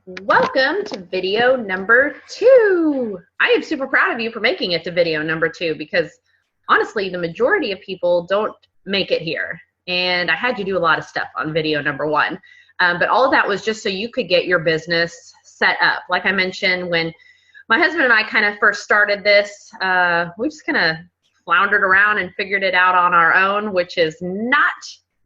Welcome to video number 2. I am super proud of you for making it to video number 2 because honestly, the majority of people don't make it here. And I had you do a lot of stuff on video number 1. But all of that was just so you could get your business set up. Like I mentioned, when my husband and I kind of first started this, we just kind of floundered around and figured it out on our own, which is not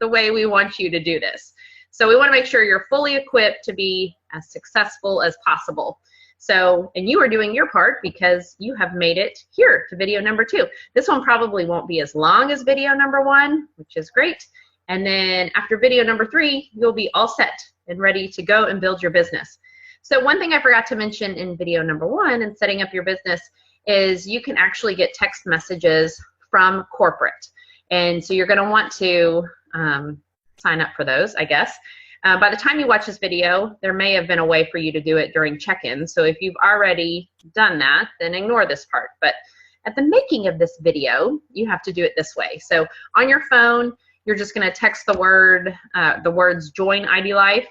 the way we want you to do this. So we want to make sure you're fully equipped to be as successful as possible. So, and you are doing your part because you have made it here to video number 2. This one probably won't be as long as video number 1, which is great. And then after video number 3, you'll be all set and ready to go and build your business. So one thing I forgot to mention in video number 1 in setting up your business is you can actually get text messages from corporate. And so you're going to want to sign up for those, I guess. By the time you watch this video, there may have been a way for you to do it during check-in. So if you've already done that, then ignore this part. But at the making of this video, you have to do it this way. So on your phone, you're just going to text the words join ID Life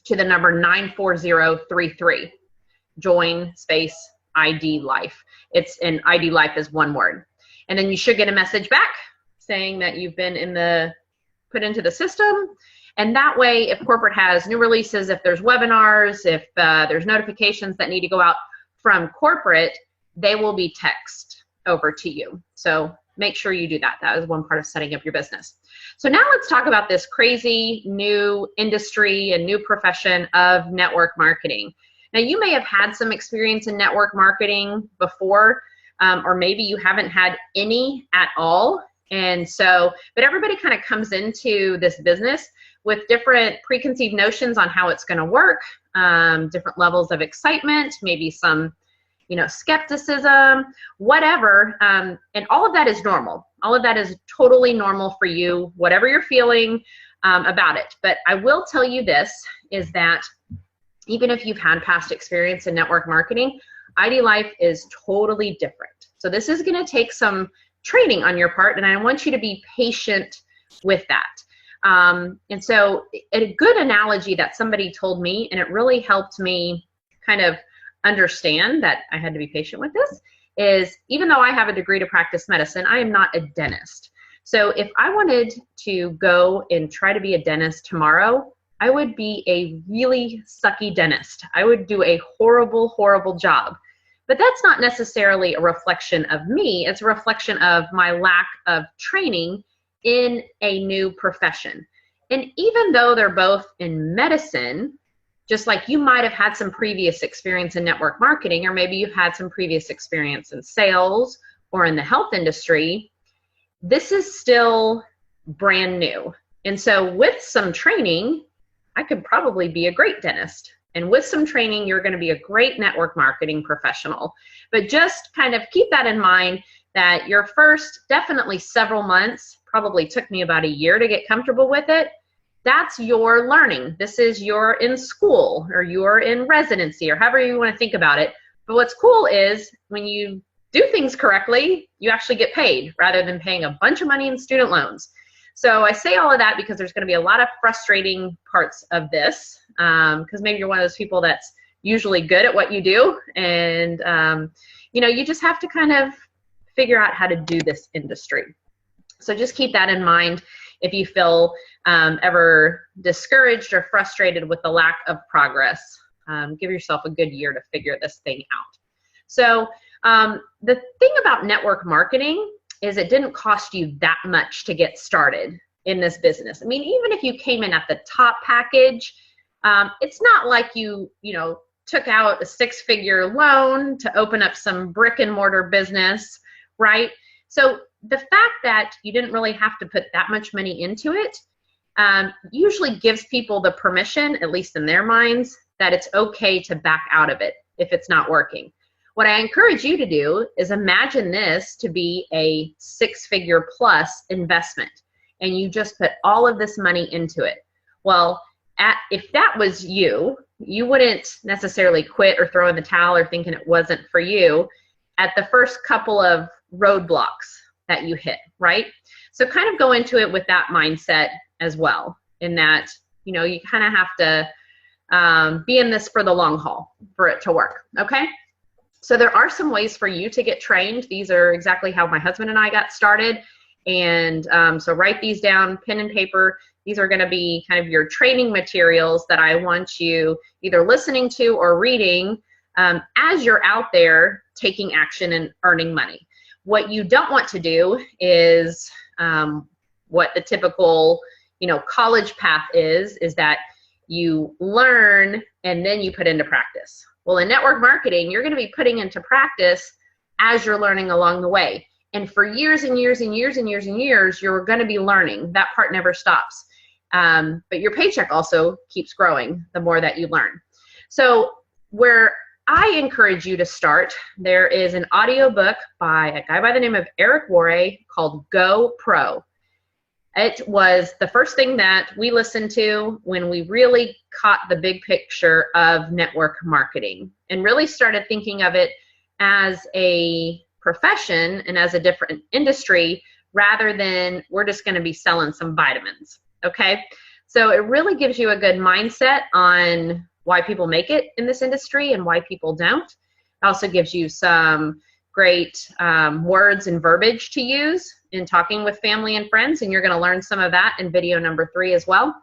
to the number 94033. Join space ID Life. And ID Life is one word. And then you should get a message back saying that you've been put into the system. And that way, if corporate has new releases, if there's webinars, if there's notifications that need to go out from corporate, they will be text over to you. So make sure you do that. That is one part of setting up your business. So now let's talk about this crazy new industry and new profession of network marketing. Now you may have had some experience in network marketing before, or maybe you haven't had any at all. And so, but everybody kind of comes into this business with different preconceived notions on how it's going to work, different levels of excitement, maybe some, skepticism, whatever. And all of that is normal. All of that is totally normal for you, whatever you're feeling about it. But I will tell you this, is that even if you've had past experience in network marketing, ID Life is totally different. So this is going to take some training on your part, and I want you to be patient with that. And so a good analogy that somebody told me, and it really helped me kind of understand that I had to be patient with this, is even though I have a degree to practice medicine, I am not a dentist. So if I wanted to go and try to be a dentist tomorrow, I would be a really sucky dentist. I would do a horrible, horrible job. But that's not necessarily a reflection of me. It's a reflection of my lack of training in a new profession. And even though they're both in medicine, just like you might have had some previous experience in network marketing, or maybe you've had some previous experience in sales or in the health industry, this is still brand new. And so with some training, I could probably be a great dentist. And with some training, you're going to be a great network marketing professional. But just kind of keep that in mind, that your first definitely several months, probably took me about a year to get comfortable with it. That's your learning. This is you're in school, or you're in residency, or however you want to think about it. But what's cool is when you do things correctly, you actually get paid rather than paying a bunch of money in student loans. So I say all of that because there's going to be a lot of frustrating parts of this, because maybe you're one of those people that's usually good at what you do, and you just have to kind of figure out how to do this industry. So just keep that in mind if you feel ever discouraged or frustrated with the lack of progress. Give yourself a good year to figure this thing out. So the thing about network marketing is it didn't cost you that much to get started in this business. I mean, even if you came in at the top package, it's not like you took out a 6-figure loan to open up some brick and mortar business, right? So the fact that you didn't really have to put that much money into it usually gives people the permission, at least in their minds, that it's okay to back out of it if it's not working. What I encourage you to do is imagine this to be a 6-figure plus investment, and you just put all of this money into it. Well, if that was you, you wouldn't necessarily quit or throw in the towel or thinking it wasn't for you at the first couple of roadblocks that you hit, right? So kind of go into it with that mindset as well, in that, you kind of have to be in this for the long haul for it to work, okay? So there are some ways for you to get trained. These are exactly how my husband and I got started. And so write these down, pen and paper. These are going to be kind of your training materials that I want you either listening to or reading as you're out there taking action and earning money. What you don't want to do is what the typical, college path is that you learn and then you put into practice. Well, in network marketing, you're going to be putting into practice as you're learning along the way. And for years and years and years and years and years, you're going to be learning. That part never stops. But your paycheck also keeps growing the more that you learn. So where I encourage you to start, there is an audiobook by a guy by the name of Eric Worre called Go Pro. It was the first thing that we listened to when we really caught the big picture of network marketing and really started thinking of it as a profession and as a different industry rather than we're just going to be selling some vitamins, okay? So it really gives you a good mindset on why people make it in this industry and why people don't. It also gives you some great words and verbiage to use in talking with family and friends, and you're going to learn some of that in video number 3 as well.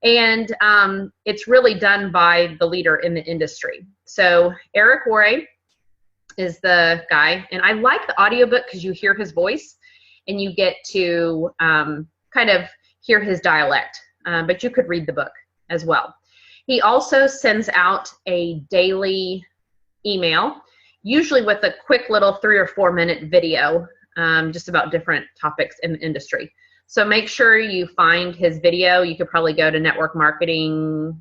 And it's really done by the leader in the industry. So Eric Worre is the guy, and I like the audiobook because you hear his voice and you get to kind of hear his dialect, but you could read the book as well. He also sends out a daily email, usually with a quick little 3 or 4 minute video just about different topics in the industry. So make sure you find his video. You could probably go to Network Marketing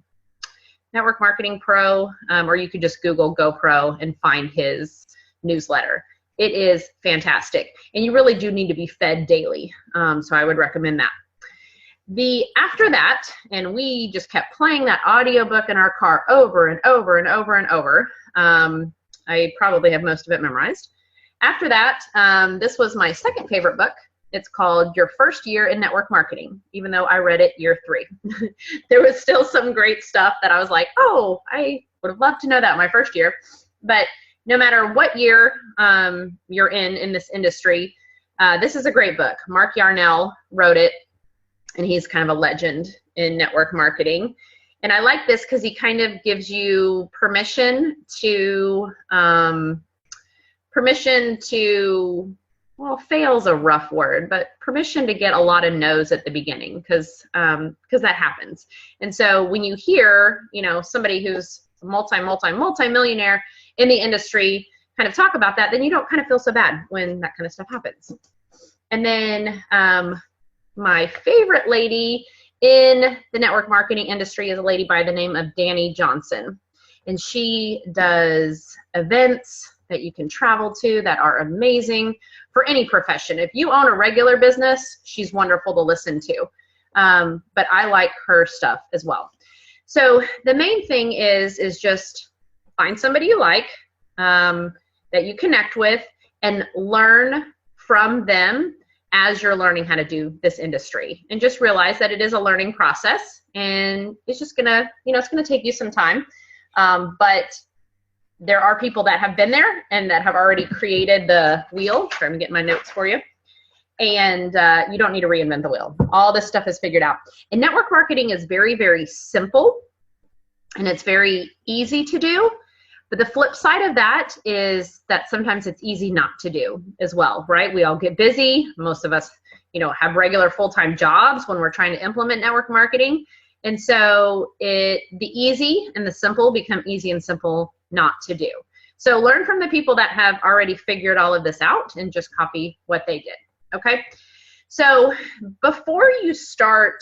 Pro, or you could just Google GoPro and find his newsletter. It is fantastic. And you really do need to be fed daily. So I would recommend that. After that, and we just kept playing that audiobook in our car over and over and over and over. I probably have most of it memorized. After that, this was my second favorite book. It's called Your First Year in Network Marketing, even though I read it year 3. There was still some great stuff that I was like, oh, I would have loved to know that my first year. But no matter what year you're in this industry, this is a great book. Mark Yarnell wrote it, and he's kind of a legend in network marketing. And I like this because he kind of gives you permission to, well, fail's a rough word, but permission to get a lot of no's at the beginning because that happens. And so when you hear, somebody who's multi-millionaire in the industry kind of talk about that, then you don't kind of feel so bad when that kind of stuff happens. And then my favorite lady in the network marketing industry is a lady by the name of Dani Johnson. And she does events that you can travel to that are amazing for any profession. If you own a regular business, she's wonderful to listen to. But I like her stuff as well. So the main thing is just find somebody you like, that you connect with, and learn from them as you're learning how to do this industry. And just realize that it is a learning process, and it's just gonna, it's gonna take you some time. But there are people that have been there and that have already created the wheel. Sorry, I'm getting my notes for you. And you don't need to reinvent the wheel. All this stuff is figured out. And network marketing is very, very simple, and it's very easy to do. But the flip side of that is that sometimes it's easy not to do as well, right? We all get busy. Most of us, have regular full-time jobs when we're trying to implement network marketing. And so the easy and the simple become easy and simple not to do. So learn from the people that have already figured all of this out and just copy what they did, okay? So before you start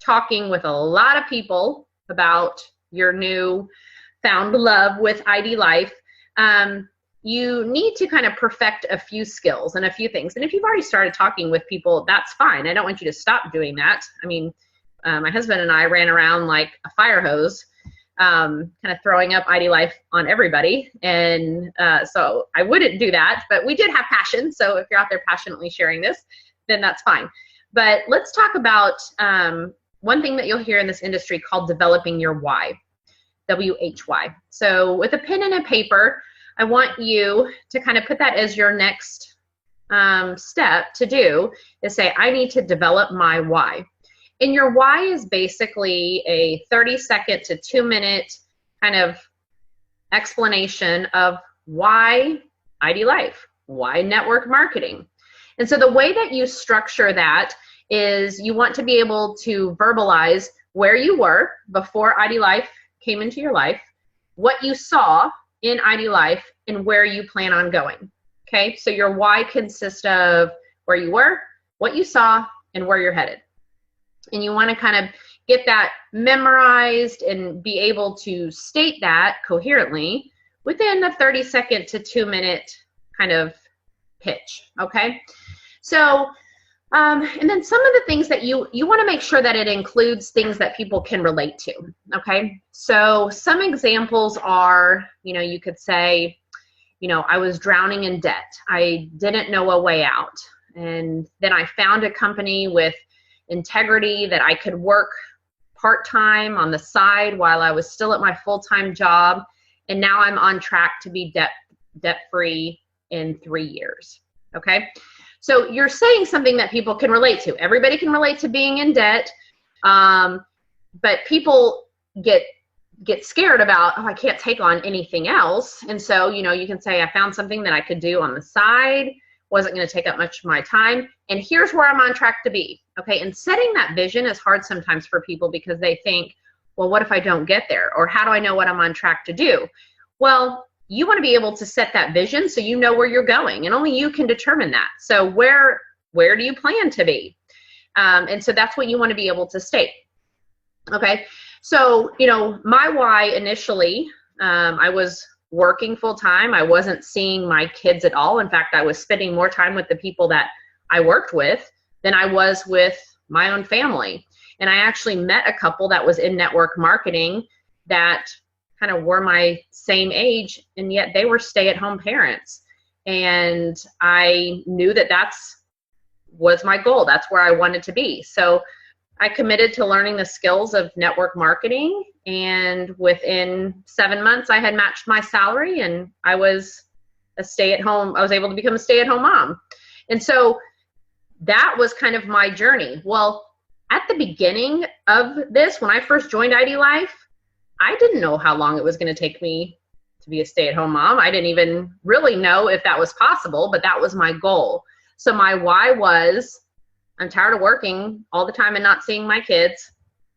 talking with a lot of people about your new found love with IDLife, you need to kind of perfect a few skills and a few things. And if you've already started talking with people, that's fine. I don't want you to stop doing that. I mean, my husband and I ran around like a fire hose, kind of throwing up IDLife on everybody. And so I wouldn't do that, but we did have passion. So if you're out there passionately sharing this, then that's fine. But let's talk about one thing that you'll hear in this industry called developing your why. WHY. So with a pen and a paper, I want you to kind of put that as your next step to do, is say, I need to develop my why. And your why is basically a 30-second to 2-minute kind of explanation of why ID Life, why network marketing. And so the way that you structure that is you want to be able to verbalize where you were before ID Life came into your life, what you saw in ID Life, and where you plan on going. Okay, so your why consists of where you were, what you saw, and where you're headed. And you want to kind of get that memorized and be able to state that coherently within a 30-second to 2-minute kind of pitch. Okay, so and then some of the things that you want to make sure that it includes things that people can relate to. Okay, so some examples are, you could say, I was drowning in debt. I didn't know a way out. And then I found a company with integrity that I could work part-time on the side while I was still at my full-time job. And now I'm on track to be debt-free in 3 years. Okay. So you're saying something that people can relate to. Everybody can relate to being in debt. But people get scared about, I can't take on anything else. And so, you can say, I found something that I could do on the side, wasn't going to take up much of my time, and here's where I'm on track to be. Okay, and setting that vision is hard sometimes for people because they think, well, what if I don't get there? Or how do I know what I'm on track to do? Well, you want to be able to set that vision so you know where you're going, and only you can determine that. So where do you plan to be? And so that's what you want to be able to state. Okay. So, my why initially, I was working full time. I wasn't seeing my kids at all. In fact, I was spending more time with the people that I worked with than I was with my own family. And I actually met a couple that was in network marketing that kind of were my same age, and yet they were stay-at-home parents. And I knew that was my goal. That's where I wanted to be. So I committed to learning the skills of network marketing, and within 7 months I had matched my salary, and I was able to become a stay-at-home mom. And so that was kind of my journey. Well, at the beginning of this, when I first joined ID Life, I didn't know how long it was going to take me to be a stay-at-home mom. I didn't even really know if that was possible, but that was my goal. So my why was, I'm tired of working all the time and not seeing my kids.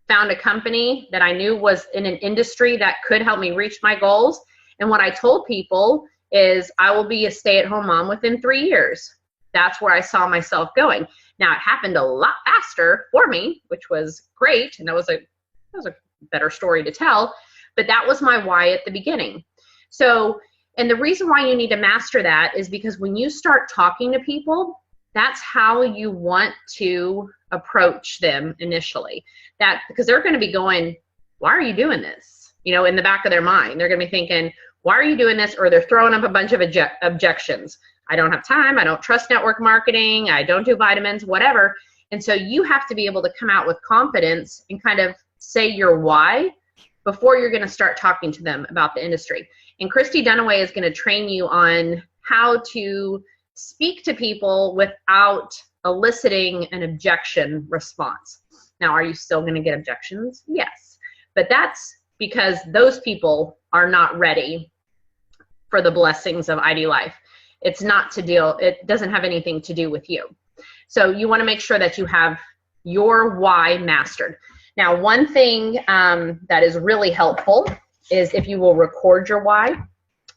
Found a company that I knew was in an industry that could help me reach my goals. And what I told people is I will be a stay-at-home mom within 3 years. That's where I saw myself going. Now, it happened a lot faster for me, which was great. And that was a better story to tell. But that was my why at the beginning. So, and the reason why you need to master that is because when you start talking to people, that's how you want to approach them initially. Because they're going to be going, why are you doing this? In the back of their mind, they're going to be thinking, why are you doing this? Or they're throwing up a bunch of objections. I don't have time. I don't trust network marketing. I don't do vitamins, whatever. And so you have to be able to come out with confidence and kind of say your why before you're going to start talking to them about the industry. And Christy Dunaway is going to train you on how to speak to people without eliciting an objection response. Now, are you still going to get objections? Yes. But that's because those people are not ready for the blessings of ID Life. It doesn't have anything to do with you. So you want to make sure that you have your why mastered. Now, one thing that is really helpful is if you will record your why,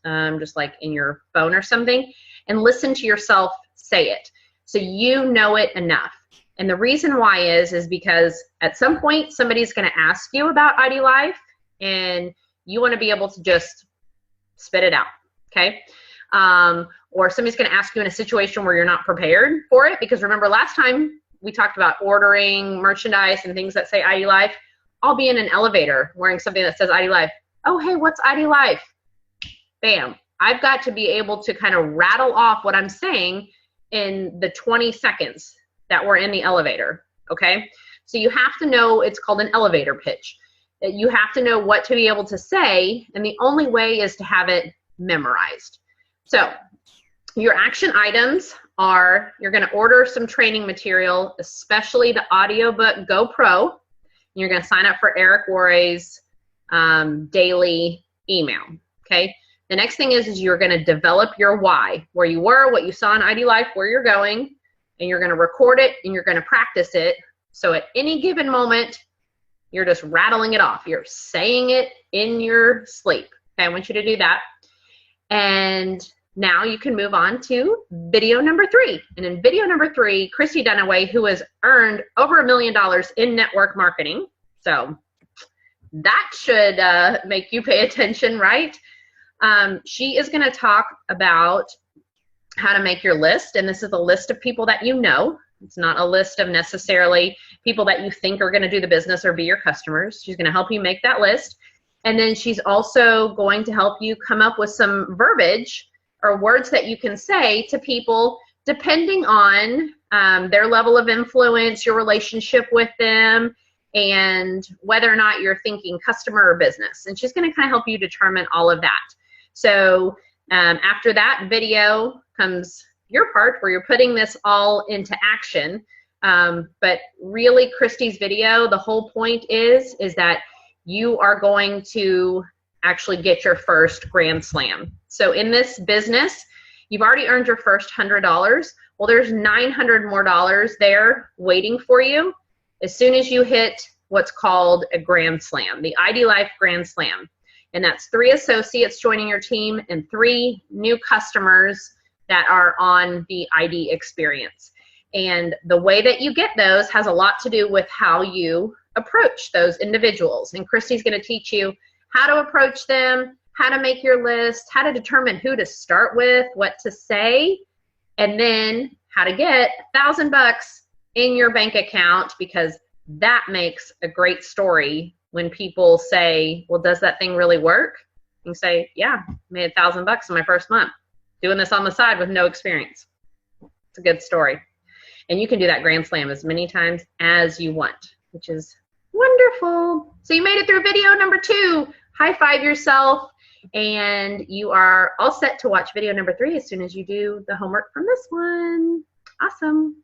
just like in your phone or something, and listen to yourself say it so you know it enough. And the reason why is because at some point somebody's going to ask you about ID Life, and you want to be able to just spit it out, okay? Or somebody's going to ask you in a situation where you're not prepared for it, because remember last time we talked about ordering merchandise and things that say ID Life. I'll be in an elevator wearing something that says ID Life. Oh, hey, what's ID Life? Bam. I've got to be able to kind of rattle off what I'm saying in the 20 seconds that we're in the elevator, okay? So you have to know it's called an elevator pitch. You have to know what to be able to say, and the only way is to have it memorized. So your action items are, you're going to order some training material, especially the audiobook GoPro. You're going to sign up for Eric Worre's daily email, okay? The next thing is you're going to develop your why, where you were, what you saw in ID Life, where you're going, and you're going to record it and you're going to practice it. So at any given moment, you're just rattling it off. You're saying it in your sleep. Okay, I want you to do that. And now you can move on to video number 3. And in video number 3, Christy Dunaway, who has earned over $1 million in network marketing, so that should make you pay attention, right? She is going to talk about how to make your list, and this is a list of people that you know. It's not a list of necessarily people that you think are going to do the business or be your customers. She's going to help you make that list. And then she's also going to help you come up with some verbiage or words that you can say to people depending on their level of influence, your relationship with them, and whether or not you're thinking customer or business. And she's going to kind of help you determine all of that. So after that video comes your part where you're putting this all into action. But really, Christy's video, the whole point is that you are going to actually get your first Grand Slam. So in this business, you've already earned your first $100. Well, there's $900 more there waiting for you as soon as you hit what's called a Grand Slam, the ID Life Grand Slam. And that's 3 associates joining your team and 3 new customers that are on the ID experience. And the way that you get those has a lot to do with how you approach those individuals. And Christy's going to teach you how to approach them, how to make your list, how to determine who to start with, what to say, and then how to get $1,000 in your bank account, because that makes a great story when people say, well, does that thing really work? You can say, yeah, I made $1,000 in my first month doing this on the side with no experience. It's a good story. And you can do that Grand Slam as many times as you want, which is wonderful. So you made it through video number 2. High five yourself, and you are all set to watch video number 3 as soon as you do the homework from this one. Awesome.